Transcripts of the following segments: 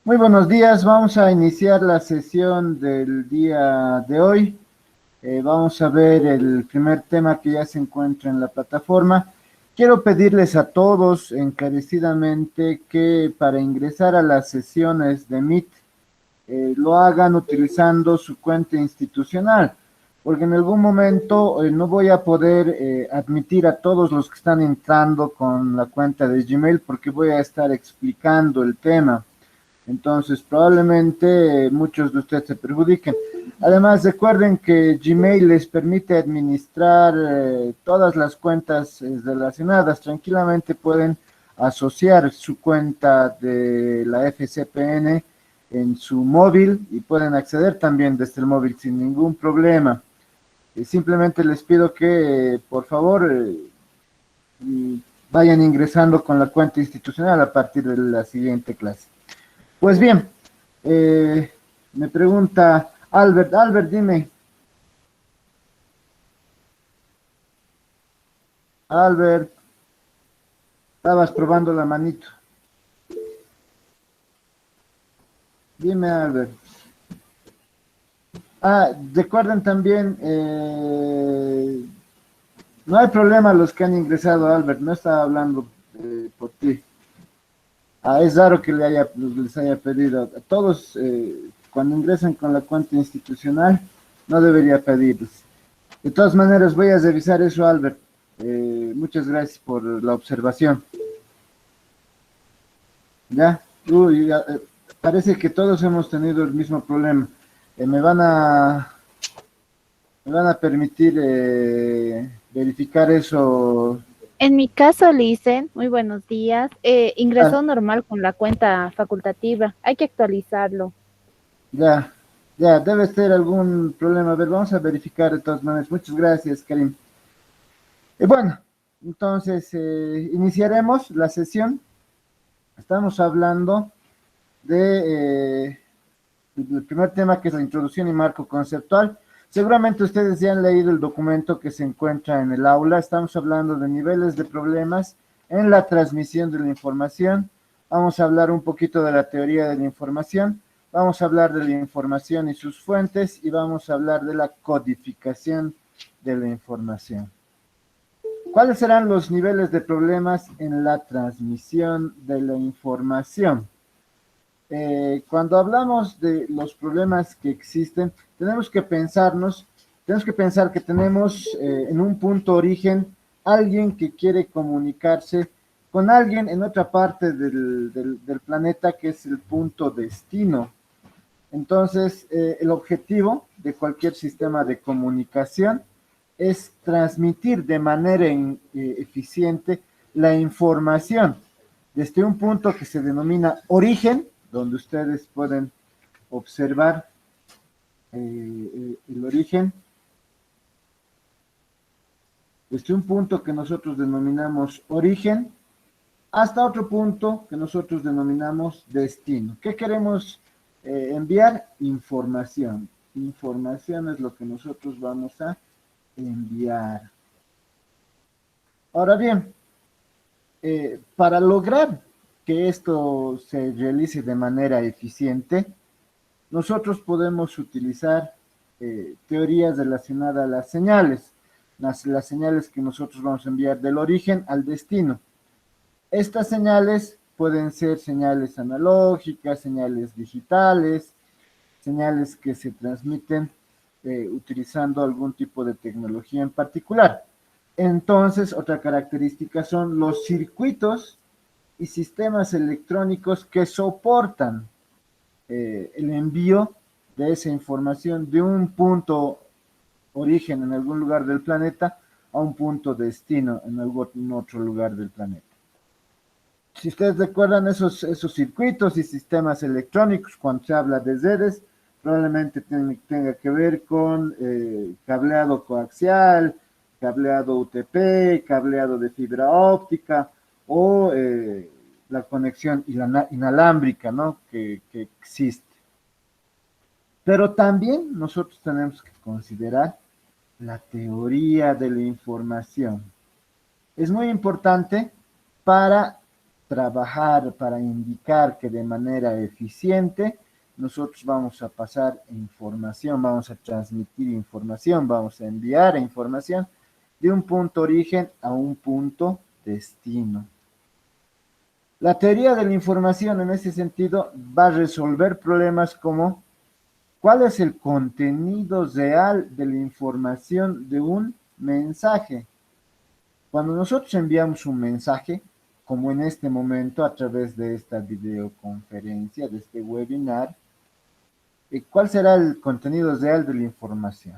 Muy buenos días, vamos a iniciar la sesión del día de hoy. Vamos a ver el primer tema que ya se encuentra en la plataforma. Quiero pedirles a todos encarecidamente que para ingresar a las sesiones de Meet lo hagan utilizando su cuenta institucional, porque en algún momento no voy a poder admitir a todos los que están entrando con la cuenta de Gmail porque voy a estar explicando el tema. Entonces, probablemente muchos de ustedes se perjudiquen. Además, recuerden que Gmail les permite administrar todas las cuentas relacionadas. Tranquilamente pueden asociar su cuenta de la FCPN en su móvil y pueden acceder también desde el móvil sin ningún problema. Simplemente les pido que, por favor, vayan ingresando con la cuenta institucional a partir de la siguiente clase. Pues bien, me pregunta Albert. Albert, dime. Albert, estabas probando la manito. Dime, Albert. Recuerden también, no hay problema los que han ingresado, Albert, no estaba hablando por ti. Es raro que les haya pedido a todos, cuando ingresen con la cuenta institucional, no debería pedirles. De todas maneras, voy a revisar eso, Albert. Muchas gracias por la observación. Ya, parece que todos hemos tenido el mismo problema. Me van a permitir verificar eso. En mi caso, Licen, muy buenos días. Ah, Ingresó normal con la cuenta facultativa. Hay que actualizarlo. ya, ya, debe ser algún problema. A ver, vamos a verificar de todas maneras. Muchas gracias, Karim. Bueno, entonces iniciaremos la sesión. Estamos hablando del primer tema, que es la introducción y marco conceptual. Seguramente ustedes ya han leído el documento que se encuentra en el aula. Estamos hablando de niveles de problemas en la transmisión de la información. Vamos a hablar un poquito de la teoría de la información. Vamos a hablar de la información y sus fuentes y vamos a hablar de la codificación de la información. ¿Cuáles serán los niveles de problemas en la transmisión de la información? Cuando hablamos de los problemas que existen, tenemos que pensar que tenemos en un punto origen alguien que quiere comunicarse con alguien en otra parte del planeta, que es el punto destino. Entonces, el objetivo de cualquier sistema de comunicación es transmitir de manera eficiente la información desde un punto que se denomina origen, donde ustedes pueden observar el origen, desde un punto que nosotros denominamos origen hasta otro punto que nosotros denominamos destino. ¿Qué queremos enviar? Información. Información es lo que nosotros vamos a enviar. Ahora bien, para lograr que esto se realice de manera eficiente, nosotros podemos utilizar teorías relacionadas a las señales, las señales que nosotros vamos a enviar del origen al destino. Estas señales pueden ser señales analógicas, señales digitales, señales que se transmiten utilizando algún tipo de tecnología en particular. Entonces, otra característica son los circuitos y sistemas electrónicos que soportan el envío de esa información de un punto origen en algún lugar del planeta a un punto destino en algún otro lugar del planeta. Si ustedes recuerdan esos circuitos y sistemas electrónicos, cuando se habla de redes, probablemente tenga que ver con cableado coaxial, cableado UTP, cableado de fibra óptica o la conexión inalámbrica, ¿no? que existe. Pero también nosotros tenemos que considerar la teoría de la información. Es muy importante para trabajar para indicar que de manera eficiente nosotros vamos a pasar información, vamos a transmitir información, vamos a enviar información de un punto origen a un punto destino. La teoría de la información en ese sentido va a resolver problemas como ¿cuál es el contenido real de la información de un mensaje? Cuando nosotros enviamos un mensaje, como en este momento a través de esta videoconferencia, de este webinar, ¿cuál será el contenido real de la información?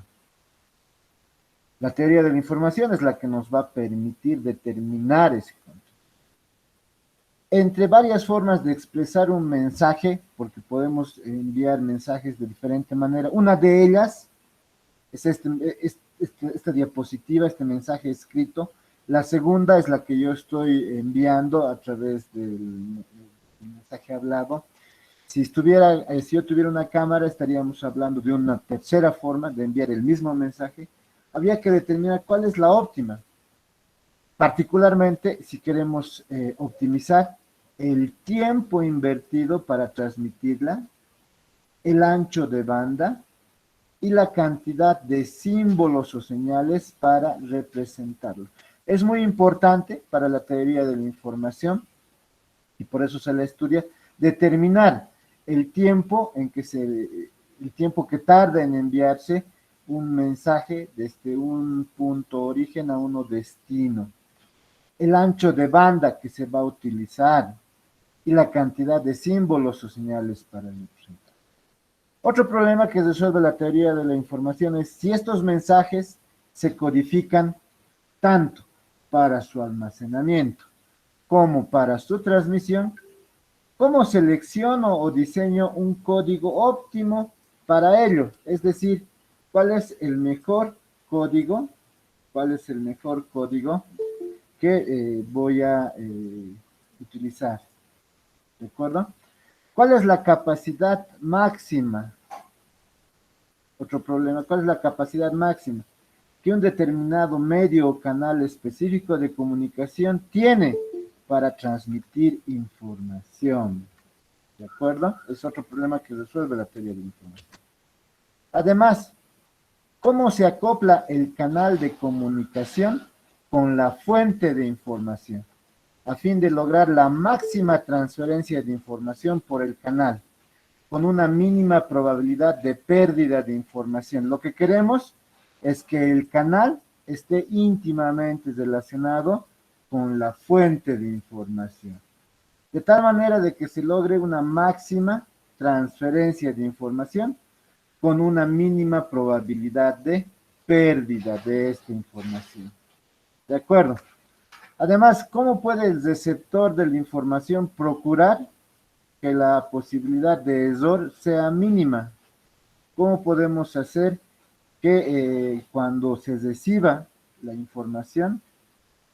La teoría de la información es la que nos va a permitir determinar ese contenido. Entre varias formas de expresar un mensaje, porque podemos enviar mensajes de diferente manera, una de ellas es esta diapositiva, este mensaje escrito. La segunda es la que yo estoy enviando a través del mensaje hablado. Si yo tuviera una cámara, estaríamos hablando de una tercera forma de enviar el mismo mensaje. Habría que determinar cuál es la óptima. Particularmente si queremos optimizar el tiempo invertido para transmitirla, el ancho de banda y la cantidad de símbolos o señales para representarlo. Es muy importante para la teoría de la información, y por eso se la estudia, determinar el tiempo que tarda en enviarse un mensaje desde un punto origen a uno destino, el ancho de banda que se va a utilizar y la cantidad de símbolos o señales para representar. Otro problema que resuelve la teoría de la información es si estos mensajes se codifican tanto para su almacenamiento como para su transmisión, ¿cómo selecciono o diseño un código óptimo para ello? Es decir, ¿cuál es el mejor código? ¿Cuál es el mejor código que voy a utilizar? ¿De acuerdo? ¿Cuál es la capacidad máxima? Otro problema, ¿cuál es la capacidad máxima que un determinado medio o canal específico de comunicación tiene para transmitir información? ¿De acuerdo? Es otro problema que resuelve la teoría de la información. Además, ¿cómo se acopla el canal de comunicación con la fuente de información a fin de lograr la máxima transferencia de información por el canal, con una mínima probabilidad de pérdida de información? Lo que queremos es que el canal esté íntimamente relacionado con la fuente de información, de tal manera de que se logre una máxima transferencia de información con una mínima probabilidad de pérdida de esta información. ¿De acuerdo? Además, ¿cómo puede el receptor de la información procurar que la posibilidad de error sea mínima? ¿Cómo podemos hacer que cuando se reciba la información,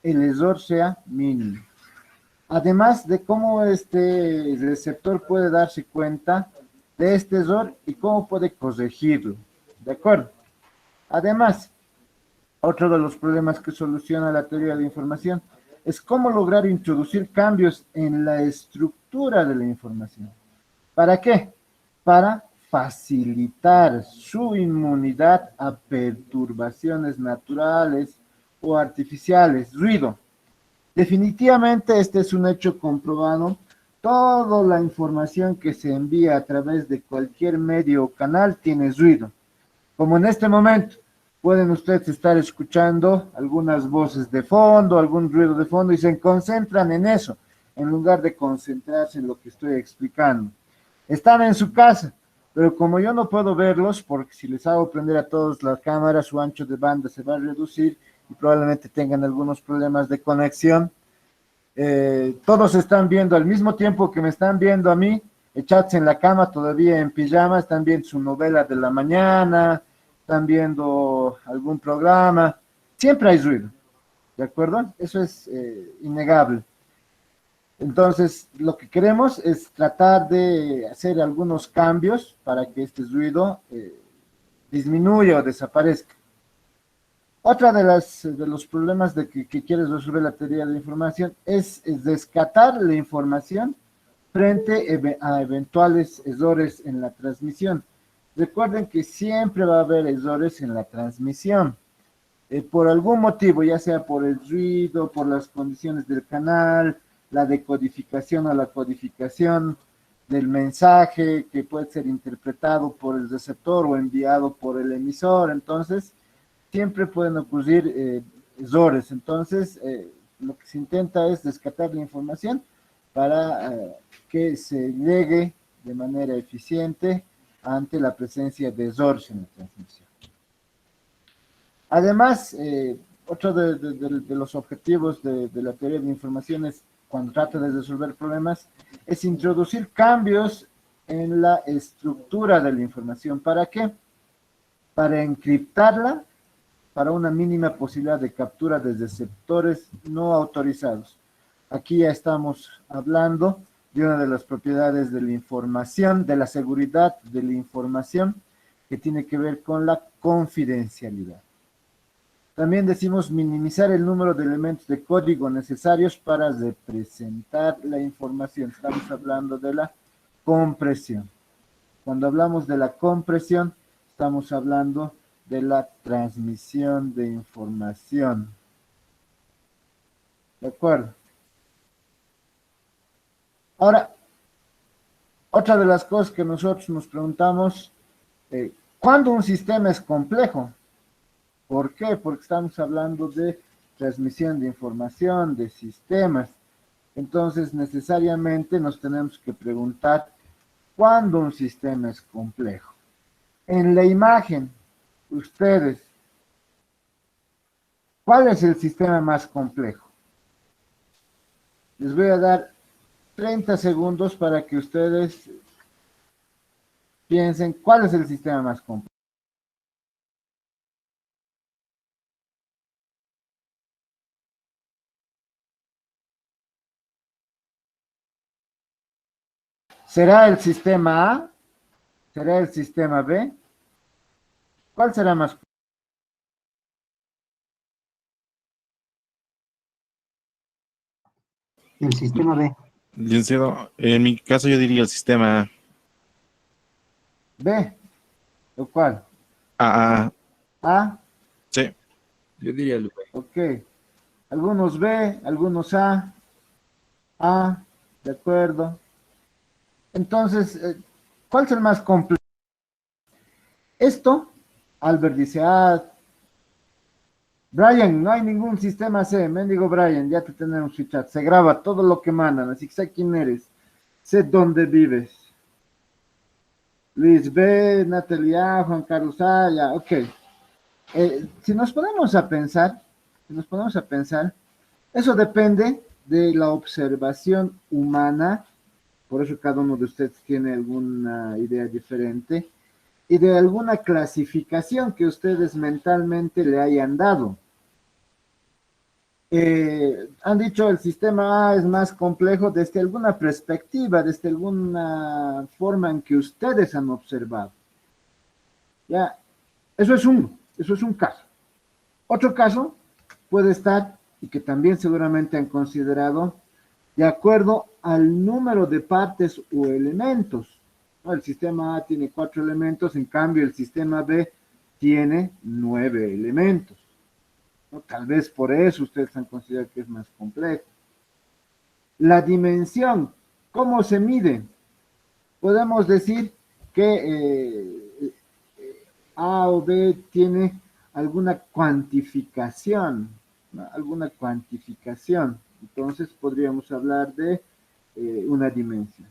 el error sea mínimo? Además de cómo este receptor puede darse cuenta de este error y cómo puede corregirlo. ¿De acuerdo? Además, otro de los problemas que soluciona la teoría de información es cómo lograr introducir cambios en la estructura de la información. ¿Para qué? Para facilitar su inmunidad a perturbaciones naturales o artificiales, ruido. Definitivamente este es un hecho comprobado. Toda la información que se envía a través de cualquier medio o canal tiene ruido. Como en este momento, pueden ustedes estar escuchando algunas voces de fondo, algún ruido de fondo y se concentran en eso, en lugar de concentrarse en lo que estoy explicando. Están en su casa, pero como yo no puedo verlos, porque si les hago prender a todos la cámara, su ancho de banda se va a reducir y probablemente tengan algunos problemas de conexión. Todos están viendo al mismo tiempo que me están viendo a mí, echados en la cama todavía en pijama, están viendo su novela de la mañana, están viendo algún programa, siempre hay ruido, ¿de acuerdo? Eso es innegable. Entonces, lo que queremos es tratar de hacer algunos cambios para que este ruido disminuya o desaparezca. Otra de los problemas que quieres resolver la teoría de la información es descartar la información frente a eventuales errores en la transmisión. Recuerden que siempre va a haber errores en la transmisión. Por algún motivo, ya sea por el ruido, por las condiciones del canal, la decodificación o la codificación del mensaje que puede ser interpretado por el receptor o enviado por el emisor. Entonces, siempre pueden ocurrir errores. Entonces, lo que se intenta es descartar la información para que se llegue de manera eficiente ante la presencia de errores en la transmisión. Además, otro de los objetivos de la teoría de información es, cuando trata de resolver problemas, es introducir cambios en la estructura de la información. ¿Para qué? Para encriptarla para una mínima posibilidad de captura desde sectores no autorizados. Aquí ya estamos hablando de una de las propiedades de la información, de la seguridad de la información, que tiene que ver con la confidencialidad. También decimos minimizar el número de elementos de código necesarios para representar la información. Estamos hablando de la compresión. Cuando hablamos de la compresión, estamos hablando de la transmisión de información. ¿De acuerdo? Ahora, otra de las cosas que nosotros nos preguntamos, ¿cuándo un sistema es complejo? ¿Por qué? Porque estamos hablando de transmisión de información, de sistemas. Entonces, necesariamente nos tenemos que preguntar, ¿cuándo un sistema es complejo? En la imagen, ustedes, ¿cuál es el sistema más complejo? Les voy a dar 30 segundos para que ustedes piensen cuál es el sistema más complejo. ¿Será el sistema A? ¿Será el sistema B? ¿Cuál será más complejo? El sistema B. Licenciado, en mi caso yo diría el sistema B. ¿O cuál? AA. A. Sí. Yo diría el B. Ok. Algunos B, algunos A. A. De acuerdo. Entonces, ¿cuál es el más complejo? Esto, Albert dice, Brian, no hay ningún sistema C, mendigo Brian, ya te tenemos su chat, se graba todo lo que mandan, así que sé quién eres, sé dónde vives. Luis B, Natalia, Juan Carlos A, ya, ok. Si nos ponemos a pensar, eso depende de la observación humana, por eso cada uno de ustedes tiene alguna idea diferente, y de alguna clasificación que ustedes mentalmente le hayan dado. Han dicho el sistema A es más complejo desde alguna perspectiva, desde alguna forma en que ustedes han observado. Ya, eso es un caso. Otro caso puede estar, y que también seguramente han considerado, de acuerdo al número de partes o elementos. El sistema A tiene 4 elementos, en cambio el sistema B tiene 9 elementos. Tal vez por eso ustedes han considerado que es más complejo. La dimensión, ¿cómo se mide? Podemos decir que A o B tiene alguna cuantificación, ¿no? Alguna cuantificación. Entonces podríamos hablar de una dimensión.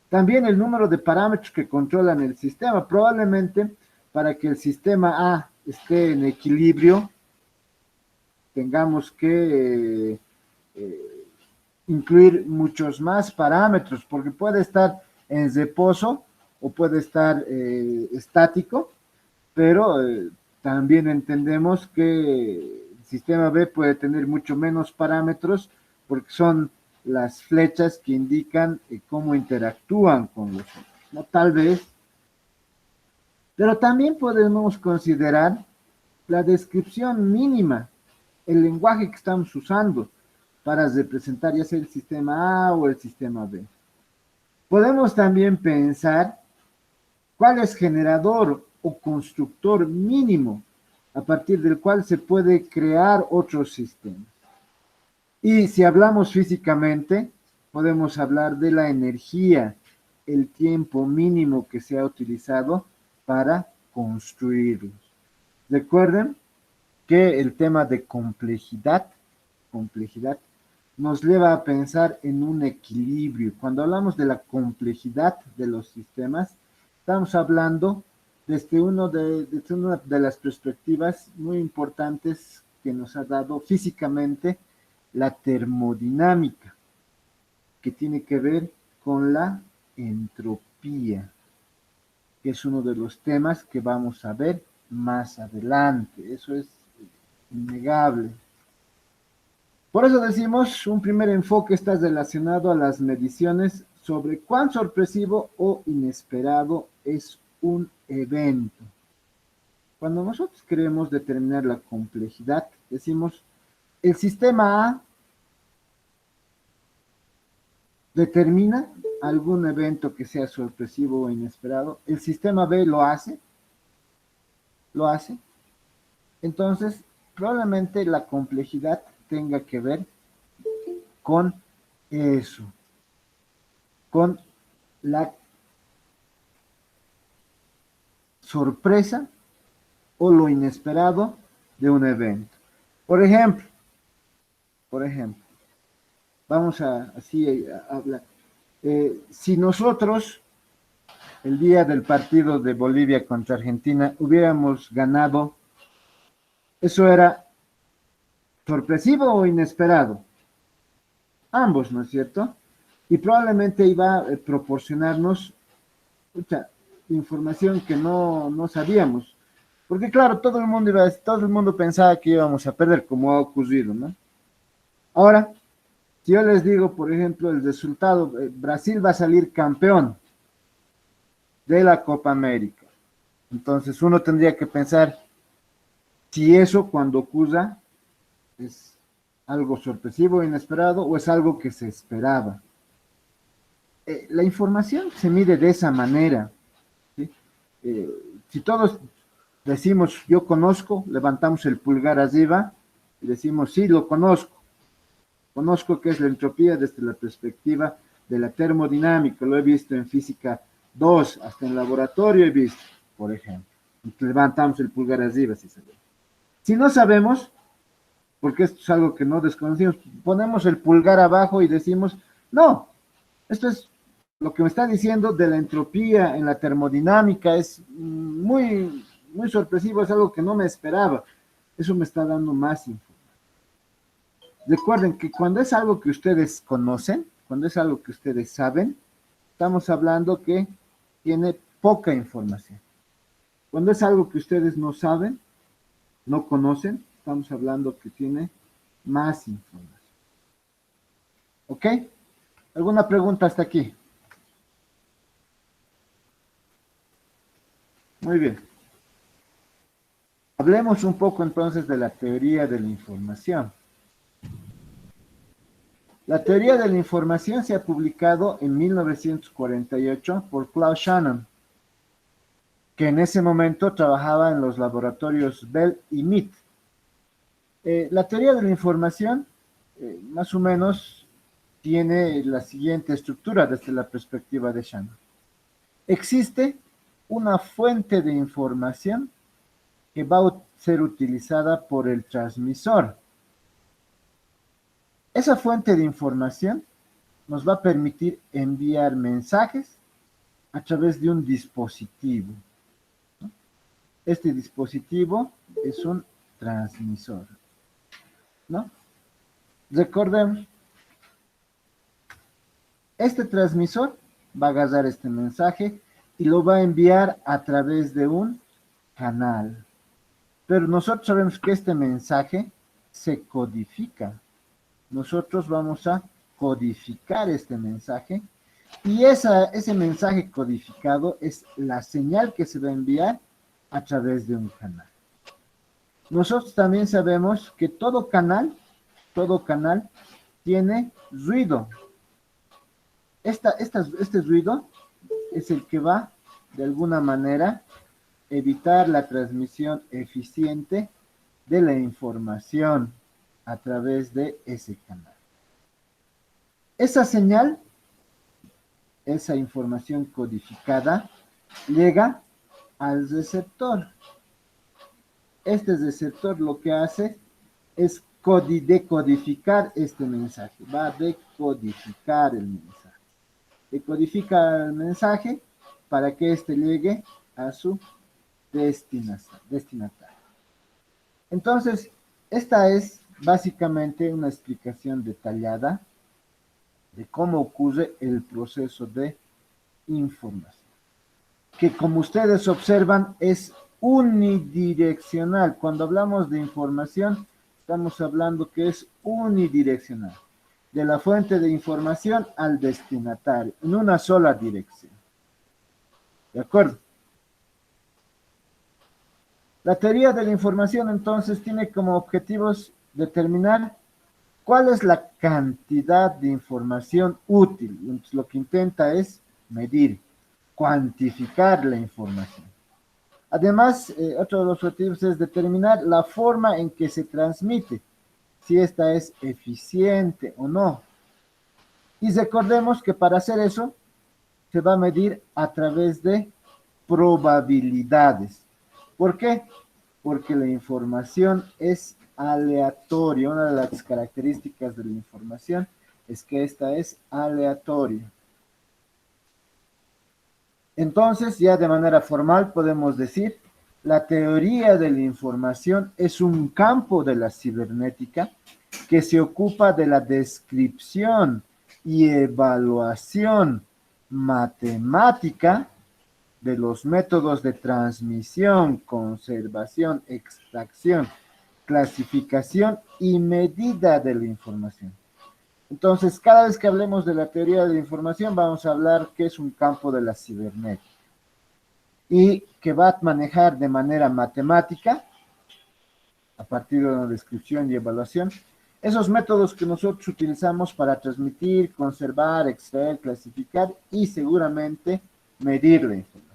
También el número de parámetros que controlan el sistema. Probablemente para que el sistema A esté en equilibrio, tengamos que incluir muchos más parámetros, porque puede estar en reposo o puede estar estático, pero también entendemos que el sistema B puede tener mucho menos parámetros porque son las flechas que indican cómo interactúan con los otros, ¿no? Tal vez. Pero también podemos considerar la descripción mínima, el lenguaje que estamos usando para representar ya sea el sistema A o el sistema B. Podemos también pensar cuál es generador o constructor mínimo a partir del cual se puede crear otros sistemas. Y si hablamos físicamente, podemos hablar de la energía, el tiempo mínimo que se ha utilizado para construirlos. Recuerden que el tema de complejidad nos lleva a pensar en un equilibrio. Cuando hablamos de la complejidad de los sistemas, estamos hablando desde una de las perspectivas muy importantes que nos ha dado físicamente la termodinámica, que tiene que ver con la entropía, que es uno de los temas que vamos a ver más adelante. Eso es innegable. Por eso decimos, un primer enfoque está relacionado a las mediciones sobre cuán sorpresivo o inesperado es un evento. Cuando nosotros queremos determinar la complejidad, decimos, el sistema A determina algún evento que sea sorpresivo o inesperado. El sistema B lo hace. Entonces, probablemente la complejidad tenga que ver con eso, con la sorpresa o lo inesperado de un evento. Por ejemplo, vamos a hablar. Si nosotros, el día del partido de Bolivia contra Argentina, hubiéramos ganado, ¿eso era sorpresivo o inesperado? Ambos, ¿no es cierto? Y probablemente iba a proporcionarnos mucha información que no sabíamos. Porque claro, todo el mundo pensaba que íbamos a perder, como ha ocurrido, ¿no? Ahora, si yo les digo, por ejemplo, el resultado, Brasil va a salir campeón de la Copa América. Entonces uno tendría que pensar si eso cuando ocurra es algo sorpresivo, inesperado o es algo que se esperaba. La información se mide de esa manera, ¿sí? Si todos decimos yo conozco, levantamos el pulgar arriba y decimos sí, lo conozco. Conozco qué es la entropía desde la perspectiva de la termodinámica, lo he visto en física 2, hasta en laboratorio he visto, por ejemplo. Levantamos el pulgar arriba si sabemos. Si no sabemos, porque esto es algo que no desconocemos, ponemos el pulgar abajo y decimos, no, esto es lo que me está diciendo de la entropía en la termodinámica, es muy, muy sorpresivo, es algo que no me esperaba. Eso me está dando más información. Recuerden que cuando es algo que ustedes conocen, cuando es algo que ustedes saben, estamos hablando que tiene poca información. Cuando es algo que ustedes no saben, no conocen, estamos hablando que tiene más información. ¿Ok? ¿Alguna pregunta hasta aquí? Muy bien. Hablemos un poco entonces de la teoría de la información. La teoría de la información se ha publicado en 1948 por Claude Shannon, que en ese momento trabajaba en los laboratorios Bell y Mead. La teoría de la información, más o menos, tiene la siguiente estructura desde la perspectiva de Shannon. Existe una fuente de información que va a ser utilizada por el transmisor. Esa fuente de información nos va a permitir enviar mensajes a través de un dispositivo, ¿no? Este dispositivo es un transmisor, ¿no? Recordemos, este transmisor va a agarrar este mensaje y lo va a enviar a través de un canal. Pero nosotros sabemos que este mensaje se codifica. Nosotros vamos a codificar este mensaje y ese mensaje codificado es la señal que se va a enviar a través de un canal. Nosotros también sabemos que todo canal tiene ruido. Este ruido es el que va, de alguna manera, evitar la transmisión eficiente de la información a través de ese canal. Esa señal, esa información codificada, llega al receptor. Este receptor lo que hace es decodificar este mensaje, va a decodificar el mensaje. Decodifica el mensaje para que éste llegue a su destinatario. Entonces, esta es básicamente una explicación detallada de cómo ocurre el proceso de información, que como ustedes observan es unidireccional. Cuando hablamos de información, estamos hablando que es unidireccional, de la fuente de información al destinatario, en una sola dirección. ¿De acuerdo? La teoría de la información entonces tiene como objetivos determinar cuál es la cantidad de información útil. Entonces, lo que intenta es medir, cuantificar la información. Además, otro de los objetivos es determinar la forma en que se transmite, si esta es eficiente o no. Y recordemos que para hacer eso se va a medir a través de probabilidades. ¿Por qué? Porque la información es aleatoria. Una de las características de la información es que esta es aleatoria. Entonces, ya de manera formal podemos decir, la teoría de la información es un campo de la cibernética que se ocupa de la descripción y evaluación matemática de los métodos de transmisión, conservación, extracción, clasificación y medida de la información. Entonces, cada vez que hablemos de la teoría de la información, vamos a hablar que es un campo de la cibernética y que va a manejar de manera matemática, a partir de una descripción y evaluación, esos métodos que nosotros utilizamos para transmitir, conservar, extraer, clasificar y seguramente medir la información.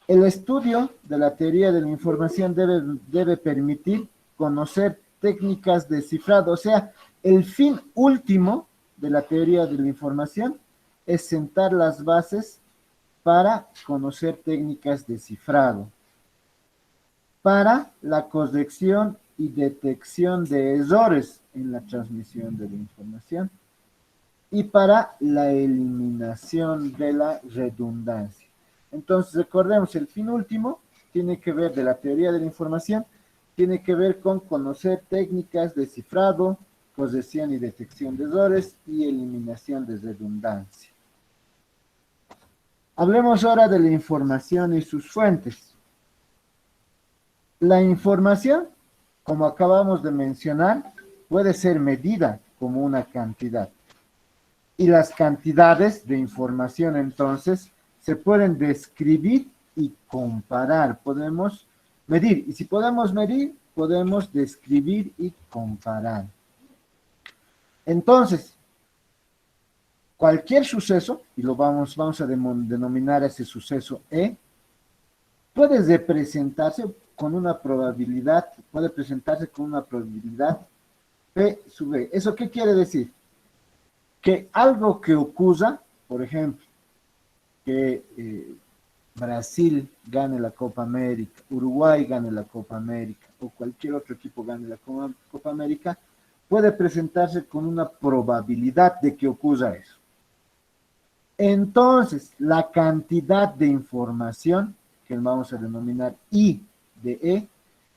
El estudio de la teoría de la información debe permitir conocer técnicas de cifrado, o sea, el fin último de la teoría de la información es sentar las bases para conocer técnicas de cifrado, para la corrección y detección de errores en la transmisión de la información y para la eliminación de la redundancia. Entonces, recordemos, el fin último tiene que ver de la teoría de la información, tiene que ver con conocer técnicas de cifrado, corrección y detección de errores y eliminación de redundancia. Hablemos ahora de la información y sus fuentes. La información, como acabamos de mencionar, puede ser medida como una cantidad. Y las cantidades de información, entonces, se pueden describir y comparar. Podemos medir. Y si podemos medir, podemos describir y comparar. Entonces, cualquier suceso, y lo vamos a denominar ese suceso E, puede representarse con una probabilidad, puede presentarse con una probabilidad P sub E. ¿Eso qué quiere decir? Que algo que ocurra, por ejemplo, que Brasil gane la Copa América, Uruguay gane la Copa América o cualquier otro equipo gane la Copa América, puede presentarse con una probabilidad de que ocurra eso. Entonces, la cantidad de información, que vamos a denominar I de E,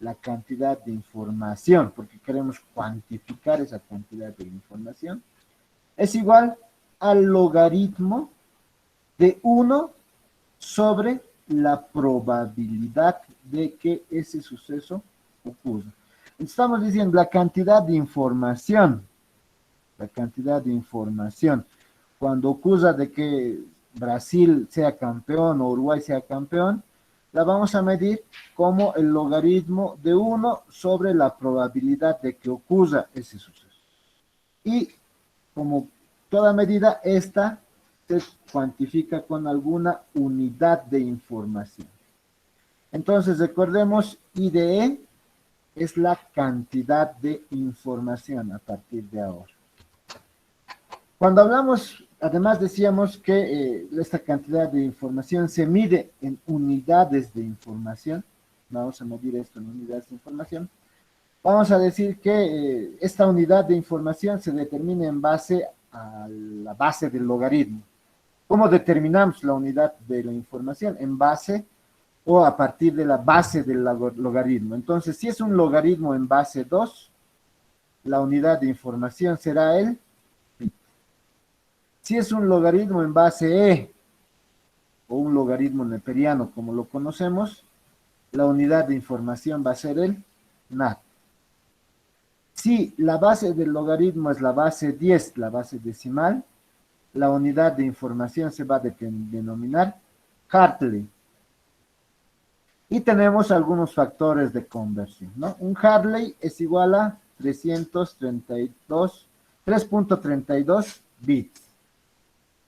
la cantidad de información, porque queremos cuantificar esa cantidad de información, es igual al logaritmo de 1 sobre la probabilidad de que ese suceso ocurra. Estamos diciendo la cantidad de información, cuando ocurra de que Brasil sea campeón o Uruguay sea campeón, la vamos a medir como el logaritmo de 1 sobre la probabilidad de que ocurra ese suceso. Y como toda medida, esta se cuantifica con alguna unidad de información. Entonces, recordemos, I de E es la cantidad de información a partir de ahora. Cuando hablamos, además decíamos que esta cantidad de información se mide en unidades de información. Vamos a medir esto en unidades de información. Vamos a decir que esta unidad de información se determina en base a la base del logaritmo. ¿Cómo determinamos la unidad de la información? En base o a partir de la base del logaritmo. Entonces, si es un logaritmo en base 2, la unidad de información será el bit. Si es un logaritmo en base E, o un logaritmo neperiano como lo conocemos, la unidad de información va a ser el nat. Si la base del logaritmo es la base 10, la base decimal, la unidad de información se va a denominar Hartley. Y tenemos algunos factores de conversión, ¿no? Un Hartley es igual a 3.32 bits.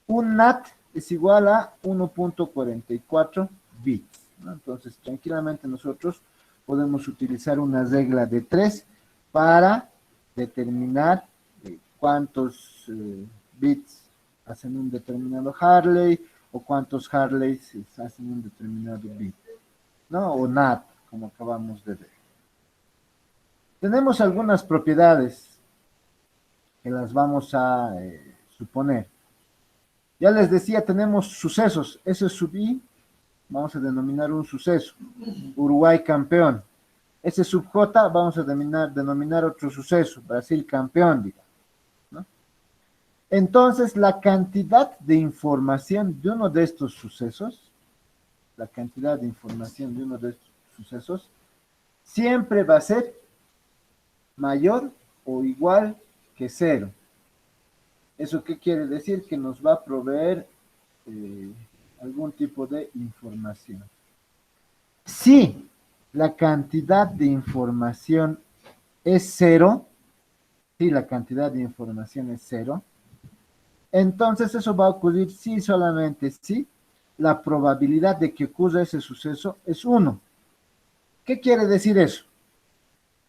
Un NAT es igual a 1.44 bits, ¿no? Entonces, tranquilamente nosotros podemos utilizar una regla de 3 para determinar cuántos bits hacen un determinado Hartley o cuántos Hartleys hacen un determinado bit, ¿no? O NAT, como acabamos de ver. Tenemos algunas propiedades que las vamos a suponer. Ya les decía, tenemos sucesos. S sub I, vamos a denominar un suceso. Uruguay campeón. S sub J, vamos a denominar otro suceso. Brasil campeón, digamos, ¿no? Entonces, la cantidad de información de uno de estos sucesos, siempre va a ser mayor o igual que 0. ¿Eso qué quiere decir? Que nos va a proveer algún tipo de información. Si la cantidad de información es 0, entonces eso va a ocurrir si solamente si la probabilidad de que ocurra ese suceso es 1. ¿Qué quiere decir eso?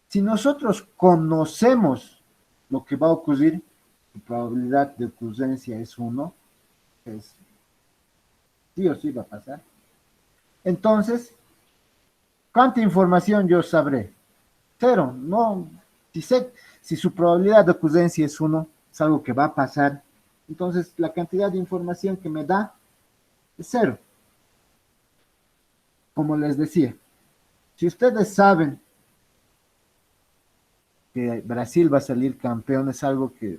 Si nosotros conocemos lo que va a ocurrir, la probabilidad de ocurrencia es 1, es sí o sí va a pasar. Entonces, ¿cuánta información yo sabré? 0, no. Si su probabilidad de ocurrencia es 1, es algo que va a pasar, entonces la cantidad de información que me da es 0. Como les decía, si ustedes saben que Brasil va a salir campeón, es algo que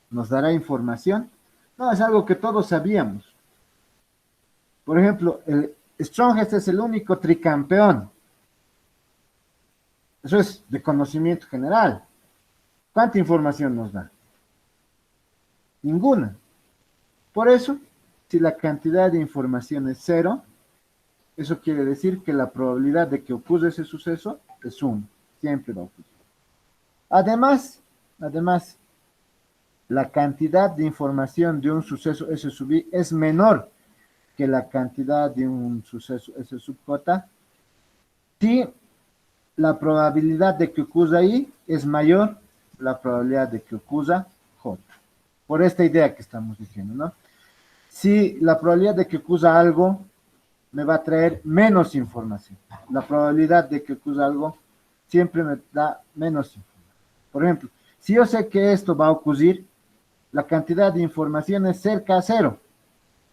nos dará información. No, es algo que todos sabíamos. Por ejemplo, el Strongest es el único tricampeón. Eso es de conocimiento general. ¿Cuánta información nos da? Ninguna. Por eso, si la cantidad de información es 0, eso quiere decir que la probabilidad de que ocurra ese suceso es 1. Siempre va a ocurrir. Además, la cantidad de información de un suceso S sub I es menor que la cantidad de un suceso S sub J si la probabilidad de que ocurra I es mayor que la probabilidad de que ocurra J. Por esta idea que estamos diciendo, ¿no? Si la probabilidad de que ocurra algo me va a traer menos información. La probabilidad de que ocurra algo siempre me da menos información. Por ejemplo, si yo sé que esto va a ocurrir, la cantidad de información es cerca a 0.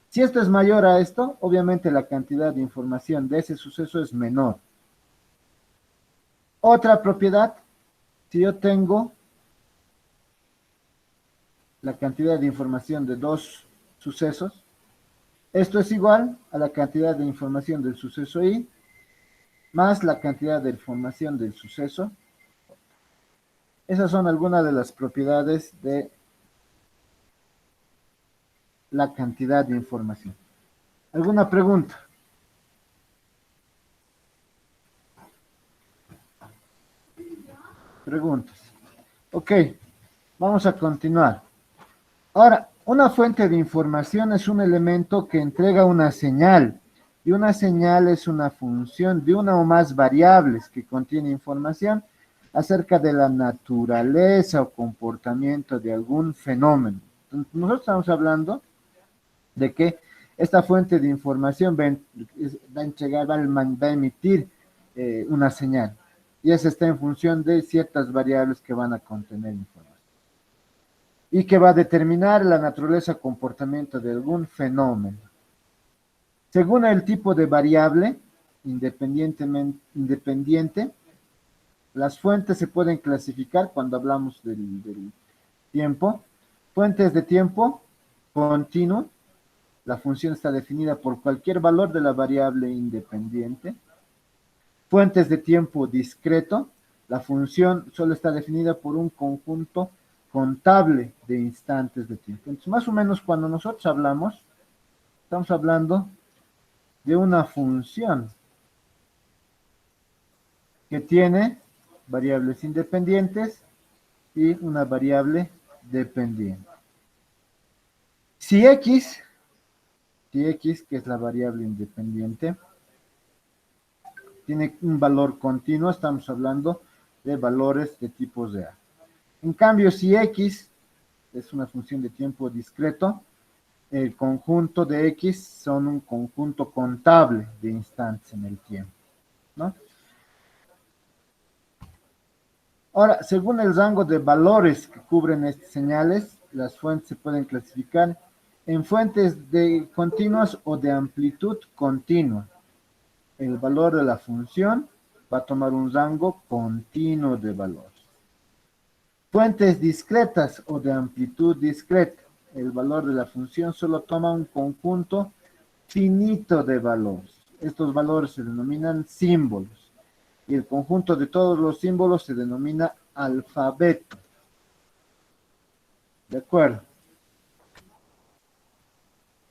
Si esto es mayor a esto, obviamente la cantidad de información de ese suceso es menor. Otra propiedad, si yo tengo la cantidad de información de dos sucesos, esto es igual a la cantidad de información del suceso I más la cantidad de información del suceso. Esas son algunas de las propiedades de la cantidad de información. ¿Alguna pregunta? preguntas. Ok, vamos a continuar. Ahora, una fuente de información es un elemento que entrega una señal, y una señal es una función de una o más variables que contiene información acerca de la naturaleza o comportamiento de algún fenómeno. Entonces, nosotros estamos hablando de que esta fuente de información va a entregar, va a emitir una señal, y esa está en función de ciertas variables que van a contener información y que va a determinar la naturaleza o comportamiento de algún fenómeno. Según el tipo de variable independiente, las fuentes se pueden clasificar cuando hablamos del tiempo. Fuentes de tiempo continuo, la función está definida por cualquier valor de la variable independiente. Fuentes de tiempo discreto, la función solo está definida por un conjunto contable de instantes de tiempo. Entonces, más o menos cuando nosotros hablamos, estamos hablando de una función que tiene variables independientes y una variable dependiente. Si x, que es la variable independiente, tiene un valor continuo, estamos hablando de valores de tipos de A. En cambio, si x es una función de tiempo discreto, el conjunto de x son un conjunto contable de instantes en el tiempo, ¿no? Ahora, según el rango de valores que cubren estas señales, las fuentes se pueden clasificar en fuentes de continuas o de amplitud continua. El valor de la función va a tomar un rango continuo de valores. Fuentes discretas o de amplitud discreta. El valor de la función solo toma un conjunto finito de valores. Estos valores se denominan símbolos, y el conjunto de todos los símbolos se denomina alfabeto. ¿De acuerdo?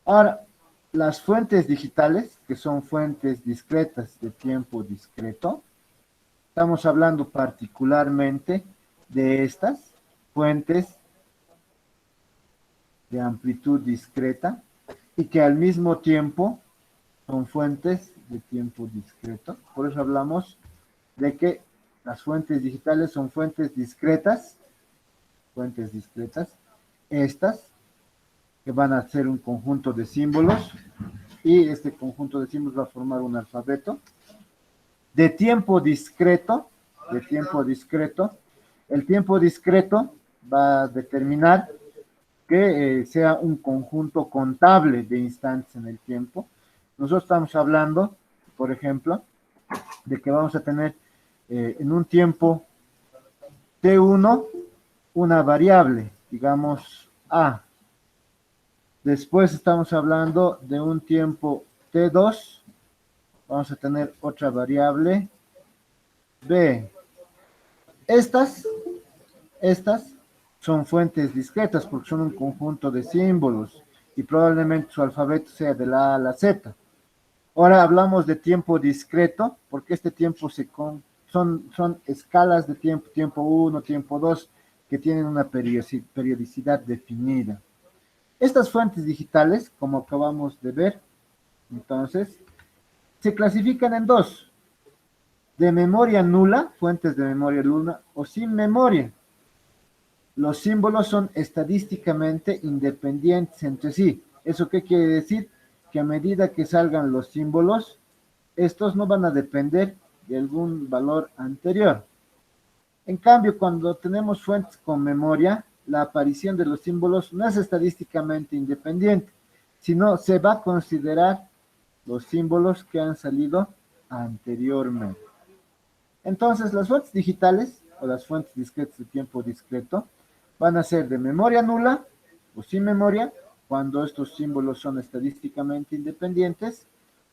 Ahora, las fuentes digitales, que son fuentes discretas de tiempo discreto, estamos hablando particularmente de estas fuentes de amplitud discreta y que al mismo tiempo son fuentes de tiempo discreto. Por eso hablamos de que las fuentes digitales son fuentes discretas, estas que van a ser un conjunto de símbolos, y este conjunto de símbolos va a formar un alfabeto. De tiempo discreto, el tiempo discreto va a determinar que sea un conjunto contable de instantes en el tiempo. Nosotros estamos hablando, por ejemplo, de que vamos a tener en un tiempo T1 una variable, digamos A. Después estamos hablando de un tiempo T2, vamos a tener otra variable B. Estas son fuentes discretas porque son un conjunto de símbolos y probablemente su alfabeto sea de la A a la Z. Ahora hablamos de tiempo discreto porque este tiempo son escalas de tiempo, tiempo 1, tiempo 2, que tienen una periodicidad definida. Estas fuentes digitales, como acabamos de ver, entonces, se clasifican en dos: de memoria nula, fuentes de memoria nula, o sin memoria. Los símbolos son estadísticamente independientes entre sí. ¿Eso qué quiere decir? Que a medida que salgan los símbolos, estos no van a depender de algún valor anterior. En cambio, cuando tenemos fuentes con memoria, la aparición de los símbolos no es estadísticamente independiente, sino se va a considerar los símbolos que han salido anteriormente. Entonces, las fuentes digitales o las fuentes discretas de tiempo discreto van a ser de memoria nula o sin memoria, cuando estos símbolos son estadísticamente independientes,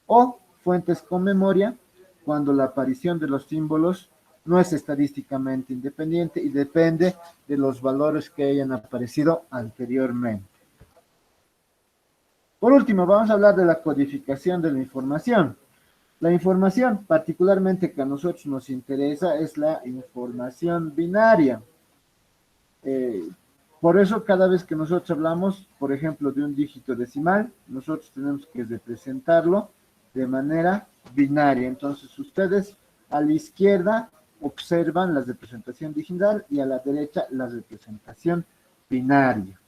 o fuentes con memoria, cuando la aparición de los símbolos no es estadísticamente independiente y depende de los valores que hayan aparecido anteriormente. Por último, vamos a hablar de la codificación de la información. La información, particularmente que a nosotros nos interesa, es la información binaria. Eh, por eso cada vez que nosotros hablamos, por ejemplo, de un dígito decimal, nosotros tenemos que representarlo de manera binaria. Entonces ustedes a la izquierda observan la representación digital y a la derecha la representación binaria.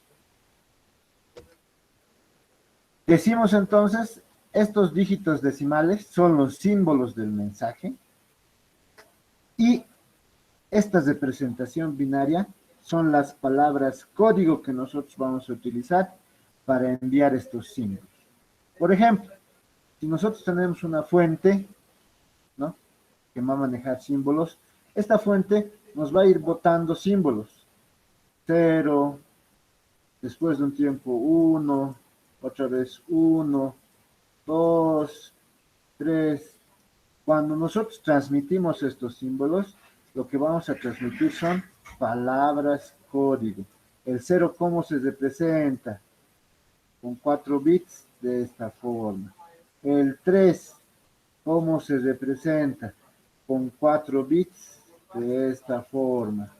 Decimos entonces, estos dígitos decimales son los símbolos del mensaje y esta representación binaria son las palabras código que nosotros vamos a utilizar para enviar estos símbolos. Por ejemplo, si nosotros tenemos una fuente, ¿no?, que va a manejar símbolos, esta fuente nos va a ir botando símbolos. 0, después de un tiempo 1, otra vez 1, 2, 3. Cuando nosotros transmitimos estos símbolos, lo que vamos a transmitir son palabras código. El 0, ¿cómo se representa? Con 4 bits de esta forma. El 3, ¿cómo se representa? Con 4 bits de esta forma.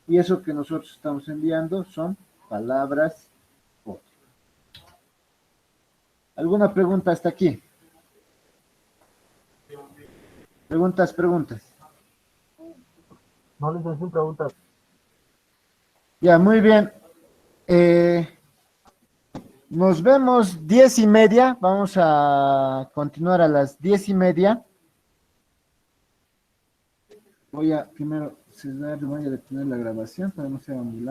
Y eso que nosotros estamos enviando son palabras código. ¿Alguna pregunta hasta aquí? Preguntas. No les hacen preguntas. Ya, muy bien. Nos vemos 10:30. Vamos a continuar a las 10:30. Voy a primero cerrar, voy a detener la grabación para no ser muy largo.